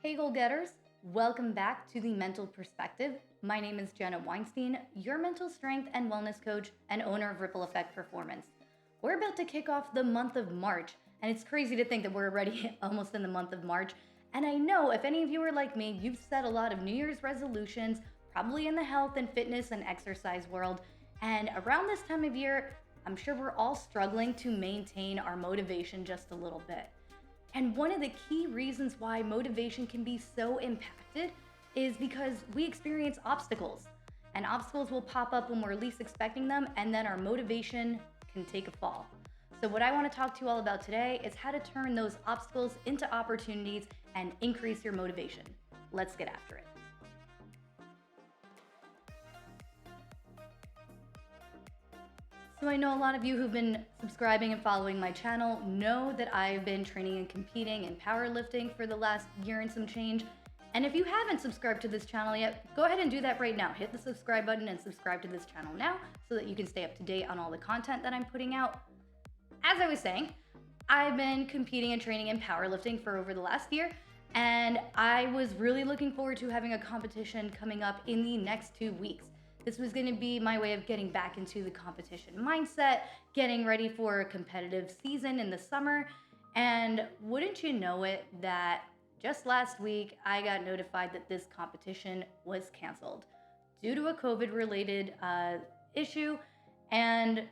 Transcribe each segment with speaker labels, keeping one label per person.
Speaker 1: Hey, goal getters! Welcome back to the Mental Perspective. My name is Jenna Weinstein, your mental strength and wellness coach and owner of Ripple Effect Performance. We're about to kick off the month of March, and it's crazy to think that we're already almost in the month of March. And I know if any of you are like me, you've set a lot of New Year's resolutions, probably in the health and fitness and exercise world. And around this time of year, I'm sure we're all struggling to maintain our motivation just a little bit. And one of the key reasons why motivation can be so impacted is because we experience obstacles. And obstacles will pop up when we're least expecting them, and then our motivation can take a fall. So, what I want to talk to you all about today is how to turn those obstacles into opportunities and increase your motivation. Let's get after it. So I know a lot of you who've been subscribing and following my channel know that I've been training and competing in powerlifting for the last year and some change. And if you haven't subscribed to this channel yet, go ahead and do that right now. Hit the subscribe button and subscribe to this channel now so that you can stay up to date on all the content that I'm putting out. As I was saying, I've been competing and training in powerlifting for over the last year, and I was really looking forward to having a competition coming up in the next 2 weeks. This was going to be my way of getting back into the competition mindset, getting ready for a competitive season in the summer. And wouldn't you know it, that just last week I got notified that this competition was canceled due to a COVID-related issue. And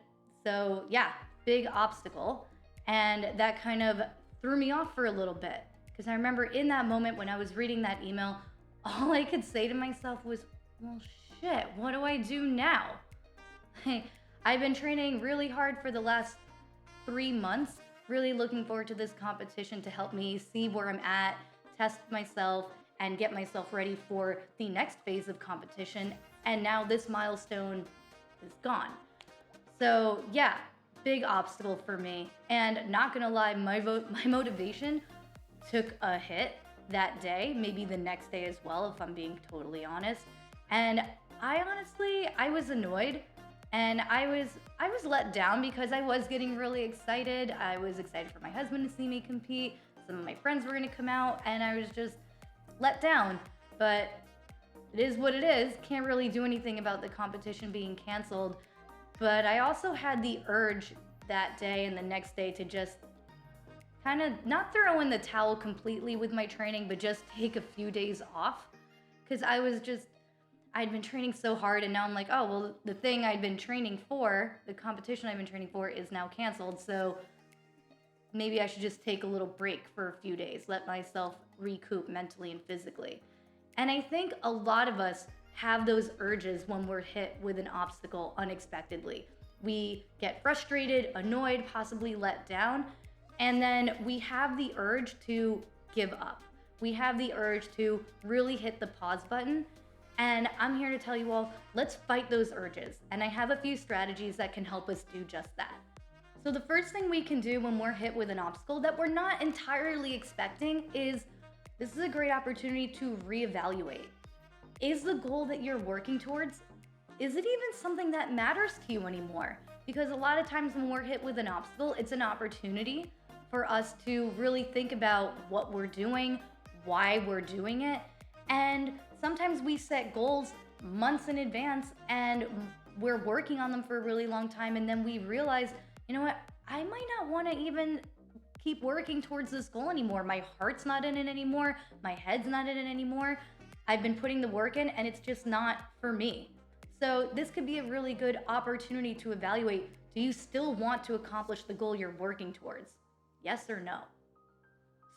Speaker 1: so, yeah, big obstacle. And that kind of threw me off for a little bit. Because I remember in that moment when I was reading that email, all I could say to myself was, well, shit, what do I do now? I've been training really hard for the last 3 months, really looking forward to this competition to help me see where I'm at, test myself, and get myself ready for the next phase of competition. And now this milestone is gone. So yeah, big obstacle for me. And not gonna lie, my motivation took a hit that day, maybe the next day as well, if I'm being totally honest. And I was annoyed, and I was let down because I was getting really excited. I was excited for my husband to see me compete. Some of my friends were going to come out, and I was just let down. But it is what it is. Can't really do anything about the competition being canceled. But I also had the urge that day and the next day to just kind of not throw in the towel completely with my training, but just take a few days off. Because I'd been training so hard, and now I'm like, oh, well, the thing I'd been training for, the competition I've been training for, is now canceled. So maybe I should just take a little break for a few days, let myself recoup mentally and physically. And I think a lot of us have those urges when we're hit with an obstacle unexpectedly. We get frustrated, annoyed, possibly let down, and then we have the urge to give up. We have the urge to really hit the pause button. And I'm here to tell you all, let's fight those urges. And I have a few strategies that can help us do just that. So the first thing we can do when we're hit with an obstacle that we're not entirely expecting is, this is a great opportunity to reevaluate. Is the goal that you're working towards, is it even something that matters to you anymore? Because a lot of times when we're hit with an obstacle, it's an opportunity for us to really think about what we're doing, why we're doing it. And sometimes we set goals months in advance and we're working on them for a really long time, and then we realize, you know what, I might not want to even keep working towards this goal anymore. My heart's not in it anymore. My head's not in it anymore. I've been putting the work in and it's just not for me. So this could be a really good opportunity to evaluate, do you still want to accomplish the goal you're working towards? Yes or no?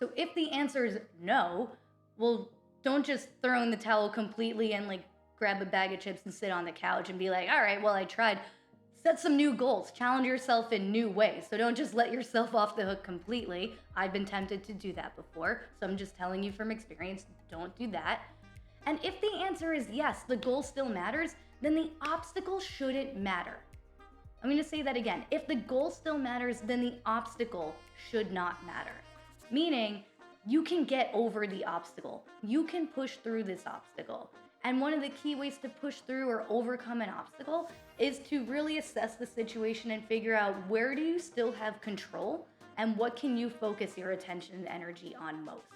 Speaker 1: So if the answer is no, well, don't just throw in the towel completely and like grab a bag of chips and sit on the couch and be like, all right, well, I tried. Set some new goals, challenge yourself in new ways. So don't just let yourself off the hook completely. I've been tempted to do that before, so I'm just telling you from experience, don't do that. And if the answer is yes, the goal still matters, then the obstacle shouldn't matter. I'm gonna say that again. If the goal still matters, then the obstacle should not matter. Meaning, you can get over the obstacle. You can push through this obstacle. And one of the key ways to push through or overcome an obstacle is to really assess the situation and figure out, where do you still have control and what can you focus your attention and energy on most.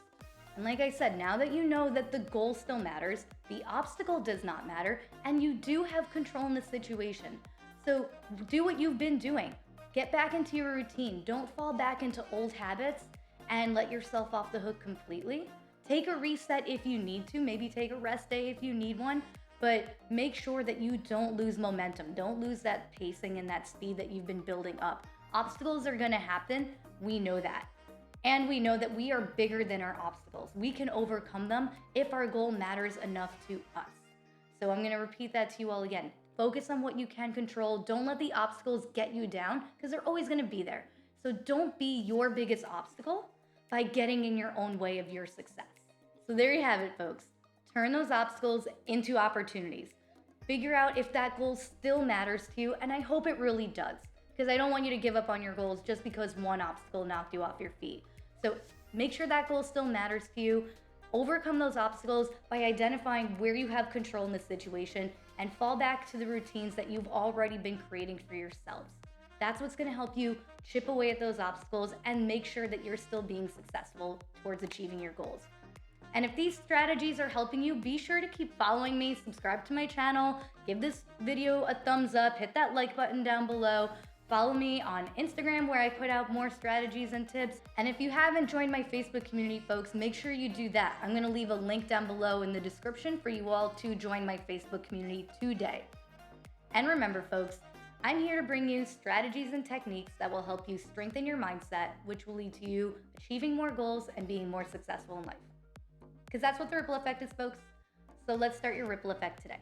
Speaker 1: And like I said, now that you know that the goal still matters, the obstacle does not matter, and you do have control in the situation. So do what you've been doing. Get back into your routine. Don't fall back into old habits and let yourself off the hook completely. Take a reset if you need to, maybe take a rest day if you need one, but make sure that you don't lose momentum. Don't lose that pacing and that speed that you've been building up. Obstacles are gonna happen, we know that. And we know that we are bigger than our obstacles. We can overcome them if our goal matters enough to us. So I'm gonna repeat that to you all again. Focus on what you can control. Don't let the obstacles get you down because they're always gonna be there. So don't be your biggest obstacle by getting in your own way of your success. So there you have it, folks. Turn those obstacles into opportunities. Figure out if that goal still matters to you, and I hope it really does, because I don't want you to give up on your goals just because one obstacle knocked you off your feet. So make sure that goal still matters to you. Overcome those obstacles by identifying where you have control in the situation and fall back to the routines that you've already been creating for yourselves. That's what's gonna help you chip away at those obstacles and make sure that you're still being successful towards achieving your goals. And if these strategies are helping you, be sure to keep following me, subscribe to my channel, give this video a thumbs up, hit that like button down below. Follow me on Instagram where I put out more strategies and tips. And if you haven't joined my Facebook community, folks, make sure you do that. I'm gonna leave a link down below in the description for you all to join my Facebook community today. And remember, folks, I'm here to bring you strategies and techniques that will help you strengthen your mindset, which will lead to you achieving more goals and being more successful in life. Because that's what the ripple effect is, folks. So let's start your ripple effect today.